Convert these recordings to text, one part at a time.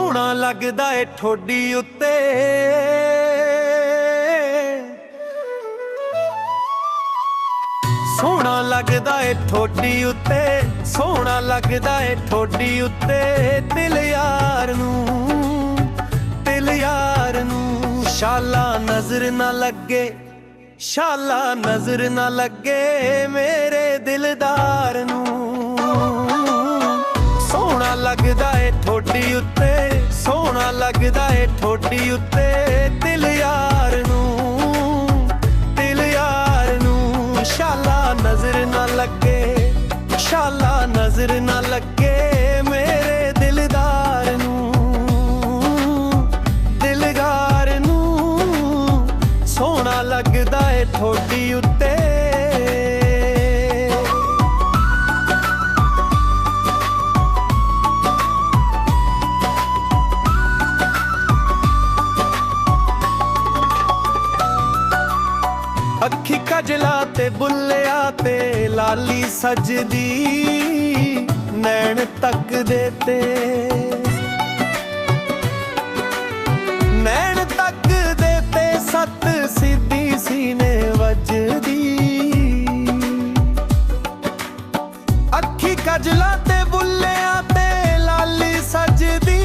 ਸੋਹਣਾ ਲੱਗਦਾ ਏ ਠੋਡੀ ਉੱਤੇ। ਸੋਹਣਾ ਲੱਗਦਾ ਏ ਠੋਡੀ ਉੱਤੇ, ਸੋਹਣਾ ਲੱਗਦਾ ਏ ਠੋਡੀ ਉੱਤੇ। ਦਿਲ ਯਾਰ ਨੂੰ, ਦਿਲ ਯਾਰ ਨੂੰ ਸ਼ਾਲਾ ਨਜ਼ਰ ਨਾ ਲੱਗੇ, ਸ਼ਾਲਾ ਨਜ਼ਰ ਨਾ ਲੱਗੇ ਮੇਰੇ ਦਿਲਦਾਰ ਨੂੰ। ਸੋਹਣਾ ਲੱਗਦਾ ਏ ਠੋਡੀ ਉੱਤੇ, ਸੋਹਣਾ ਲੱਗਦਾ ਏ ਠੋਡੀ ਉੱਤੇ। ਦਿਲ ਯਾਰ ਨੂੰ, ਦਿਲ ਯਾਰ ਨੂੰ ਸ਼ਾਲਾ ਨਜ਼ਰ ਨਾ ਲੱਗੇ, ਸ਼ਾਲਾ ਨਜ਼ਰ ਨਾ ਲੱਗੇ ਮੇਰੇ ਦਿਲਦਾਰ ਨੂੰ, ਦਿਲਦਾਰ ਨੂੰ। ਸੋਹਣਾ ਲੱਗਦਾ ਏ ਠੋਡੀ ਉੱਤੇ। ਅੱਖੀ ਕਜਲਾ ਤੇ ਬੁੱਲਿਆ ਤੇ ਲਾਲੀ ਸਜਦੀ, ਨੈਣ ਤੱਕਦੇ ਤੇ, ਨੈਣ ਤੱਕਦੇ ਤੇ ਸੱਤ ਸਿੱਧੀ ਸੀਨੇ ਵੱਜਦੀ। ਅੱਖੀ ਕਜਲਾ ਤੇ ਬੁੱਲਿਆ ਤੇ ਲਾਲੀ ਸਜਦੀ,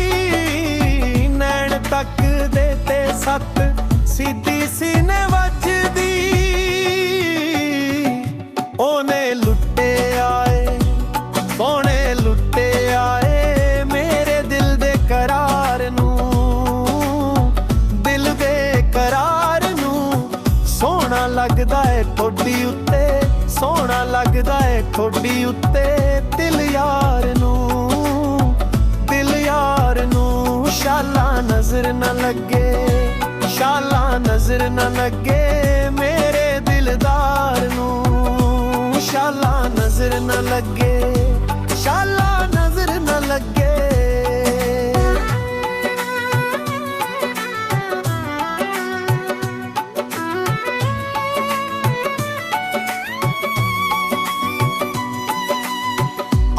ਨੈਣ ਤੱਕਦੇ ਤੇ ਸੱਤ ਸਿੱਧੀ ਸੀਨੇ ਵੱਜਦੀ। ਉਹਨੇ ਲੁੱਟੇ ਆਏ, ਸੋਹਣੇ ਲੁੱਟੇ ਆਏ ਮੇਰੇ ਦਿਲ ਦੇ ਕਰਾਰ ਨੂੰ, ਦਿਲ ਦੇ ਕਰਾਰ ਨੂੰ। ਸੋਹਣਾ ਲੱਗਦਾ ਏ ਠੋਡੀ ਉੱਤੇ, ਸੋਹਣਾ ਲੱਗਦਾ ਏ ਠੋਡੀ ਉੱਤੇ। ਦਿਲ ਯਾਰ ਨੂੰ, ਦਿਲ ਯਾਰ ਨੂੰ ਸ਼ਾਲਾ ਨਜ਼ਰ ਨਾ ਲੱਗੇ, ਸ਼ਾਲਾ ਨਜ਼ਰ ਨਾ ਲੱਗੇ ਮੇਰੇ ਦਿਲਦਾਰ ਨੂੰ। ਸ਼ਾਲਾ ਨਜ਼ਰ ਨਾ ਲੱਗੇ, ਸ਼ਾਲਾ ਨਜ਼ਰ ਨਾ ਲੱਗੇ।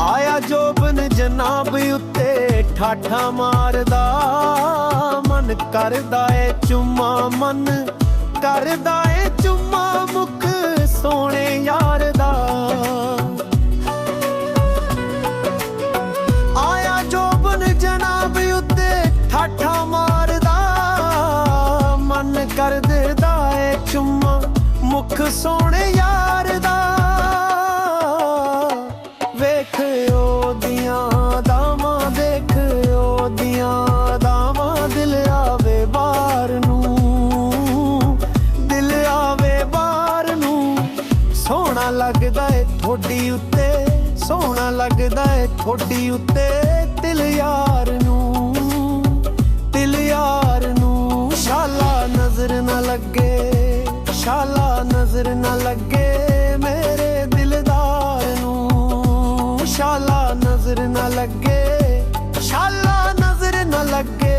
ਆਇਆ ਜੋਬਨ ਜਨਾਬ ਉੱਤੇ ਠਾਠਾ ਮਾਰਦਾ, ਮਨ ਕਰਦਾ ਏ ਚੁੰਮਾ, ਮਨ ਕਰਦਾ ਏ ਚੁੰਮਾ ਮੁਖ ਸੋਹਣੇ ਯਾਰ ਦਾ। ਆਇਆ ਜੋਬਨ ਜਨਾਬ ਉੱਤੇ ਠਾਠਾ ਮਾਰਦਾ, ਮਨ ਕਰਦਾ ਏ ਚੁੰਮਾ ਮੁਖ ਸੋਹਣੇ ਯਾਰ ਦਾ। ਵੇਖ ਉਹਦੀਆਂ ਦਾਵਾਂ, ਦੇਖ ਉਹਦੀਆਂ ਦਾਵਾਂ, ਦਿਲ ਆਵੇ ਬਾਹਰ ਨੂੰ, ਦਿਲ ਆਵੇ ਬਾਹਰ ਨੂੰ। ਸੋਹਣਾ ਲੱਗਦਾ ਏ ਠੋਡੀ ਉੱਤੇ, ਸੋਹਣਾ ਲੱਗਦਾ ਏ ਠੋਡੀ ਉੱਤੇ। ਦਿਲ ਯਾਰ ਨੂੰ, ਦਿਲ ਯਾਰ ਨੂੰ ਸ਼ਾਲਾ ਨਜ਼ਰ ਨਾ ਲੱਗੇ, ਸ਼ਾਲਾ ਨਜ਼ਰ ਨਾ ਲੱਗੇ ਮੇਰੇ ਦਿਲਦਾਰ ਨੂੰ। ਸ਼ਾਲਾ ਨਜ਼ਰ ਨਾ ਲੱਗੇ, ਸ਼ਾਲਾ ਨਜ਼ਰ ਨਾ ਲੱਗੇ।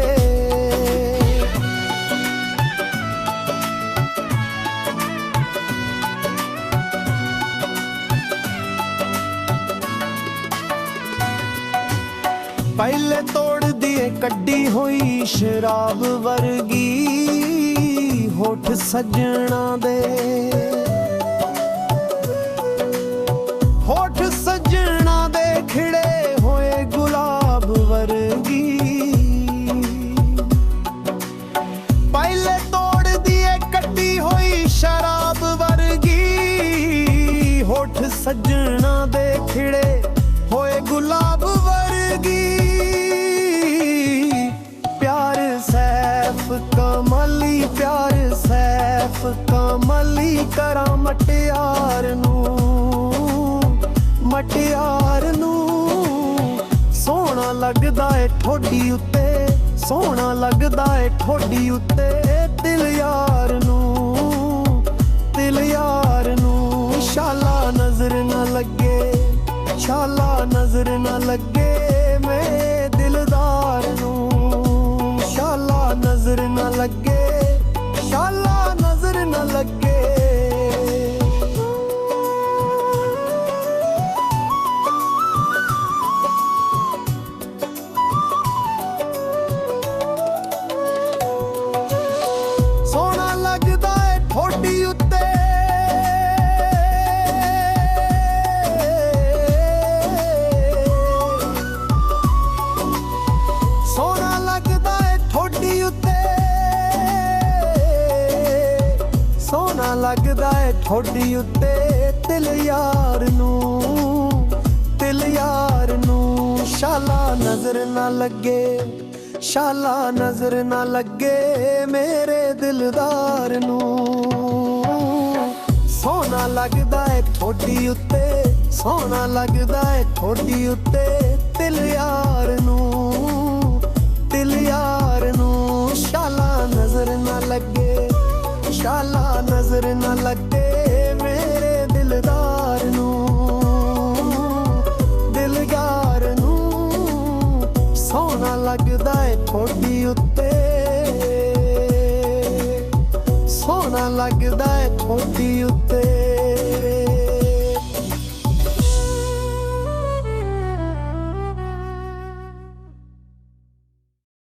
ਪਹਿਲੇ ਤੋੜਦੀ ਏ ਕੱਢੀ ਹੋਈ ਸ਼ਰਾਬ ਵਰਗੀ, ਹੋਠ ਸੱਜਣਾ ਦੇ, ਹੋਠ ਸੱਜਣਾ ਦੇ ਖਿੜੇ ਹੋਏ ਗੁਲਾਬ ਵਰਗੀ। ਪਹਿਲੇ ਤੋੜਦੀ ਏ ਕੱਢੀ ਹੋਈ ਸ਼ਰਾਬ ਵਰਗੀ, ਹੋਠ ਸੱਜਣਾ ਦੇ ਖਿੜੇ ਹੋਏ ਗੁਲਾਬ ਵਰਗੀ। प्यार सैफ कमली, प्यार सैफ कमली करा मटियार नू, मटियार नू। सोहना लगदा है ठोडी उत्ते, सोहना लगदा है ठोडी उत्ते। दिल यार नू, दिल यार नू शाला नजर न लगे, शाला नजर न लगे मेरे दिलदार नू। शाला नजर न लगे, शाला नजर न लगे। ਸੋਹਣਾ ਲੱਗਦਾ ਏ ਠੋਡੀ ਉੱਤੇ ਦਿਲ ਯਾਰ ਨੂੰ, ਦਿਲ ਯਾਰ ਨੂੰ। ਸ਼ਾਲਾ ਨਜ਼ਰ ਨਾ ਲੱਗੇ, ਸ਼ਾਲਾ ਨਜ਼ਰ ਨਾ ਲੱਗੇ ਮੇਰੇ ਦਿਲਦਾਰ ਨੂੰ। ਸੋਹਣਾ ਲੱਗਦਾ ਏ ਠੋਡੀ ਉੱਤੇ, ਸੋਹਣਾ ਲੱਗਦਾ ਏ ਠੋਡੀ ਉੱਤੇ ਦਿਲ ਯਾਰ ਨੂੰ, ਦਿਲ ਯਾਰ ਨੂੰ। ਸ਼ਾਲਾ ਨਜ਼ਰ ਨਾ ਲੱਗੇ, ਸ਼ਾਲਾ ਨਜ਼ਰ ਨਾ ਲੱਗੇ ਮੇਰੇ ਦਿਲਦਾਰ ਨੂੰ, ਦਿਲ ਯਾਰ ਨੂੰ। ਸੋਹਣਾ ਲੱਗਦਾ ਏ ਠੋਡੀ ਉੱਤੇ, ਸੋਹਣਾ ਲੱਗਦਾ ਏ ਠੋਡੀ ਉੱਤੇ।